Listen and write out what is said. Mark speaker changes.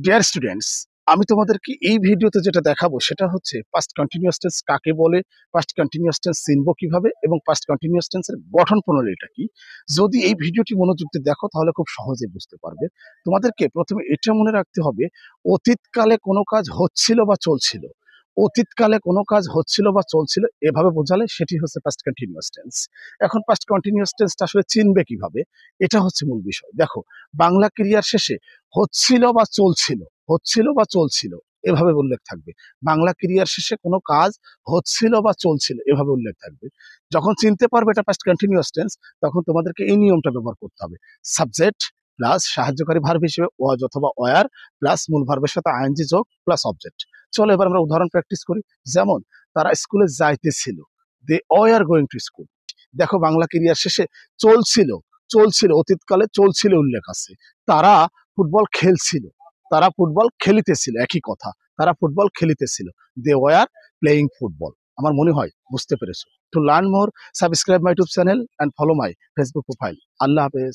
Speaker 1: Dear students, আমি তোমাদেরকে এই ভিডিওতে যেটা দেখাবো সেটা হচ্ছে পাস্ট কন্টিনিউয়াস টেন্স কাকে বলে, পাস্ট কন্টিনিউয়াস টেন্স চিনবো কিভাবে এবং পাস্ট কন্টিনিউয়াস টেন্সের গঠন প্রণালীটা কি। যদি এই ভিডিওটি মনোযোগ দিয়ে দেখো তাহলে খুব সহজে বুঝতে পারবে। তোমাদেরকে প্রথমে এটা মনে রাখতে হবে, অতীতকালে কোনো কাজ হচ্ছিল বা চলছিল। অতীতকালে কোনো কাজ হচ্ছিল বা চলছিল এভাবে বোঝালে সেটি হচ্ছে পাস্ট কন্টিনিউয়াস টেন্স। এখন পাস্ট কন্টিনিউয়াস টেন্সটা আসলে চিনবে কিভাবে, এটা হচ্ছে মূল বিষয়। দেখো, বাংলা ক্রিয়ার শেষে হচ্ছিল বা চলছিল, হচ্ছিল বা চলছিল এভাবে উল্লেখ থাকবে। বাংলা ক্রিয়ার শেষে কোনো কাজ হচ্ছিল বা চলছিল এভাবে উল্লেখ থাকবে। যখন চিনতে পারবে এটা পাস্ট কন্টিনিউয়াস টেন্স, তখন তোমাদেরকে এই নিয়মটা ব্যবহার করতে হবে। সাবজেক্ট প্লাস সাহায্যকারী ভার্ব হিসেবে ওয়াজ অথবা ওয়ার প্লাস মূল ভার্বের সাথে আইএনজি যোগ প্লাস অবজেক্ট। চলো এবার আমরা উদাহরণ প্র্যাকটিস করি। যেমন, তারা স্কুলে যাইতেছিল, they were going to school. দেখো, বাংলা ক্রিয়ার শেষে চলছিল, চলছিল অতীতকালে চলছিল উল্লেখ আছে। তারা ফুটবল খেলছিল, তারা ফুটবল খেলিতেছিল, একই কথা, তারা ফুটবল খেলিতেছিল। They were playing football. আমার মনে হয় বুঝতে পেরেছো। To learn more, subscribe my YouTube channel and follow my Facebook profile. আল্লাহ হাফেজ।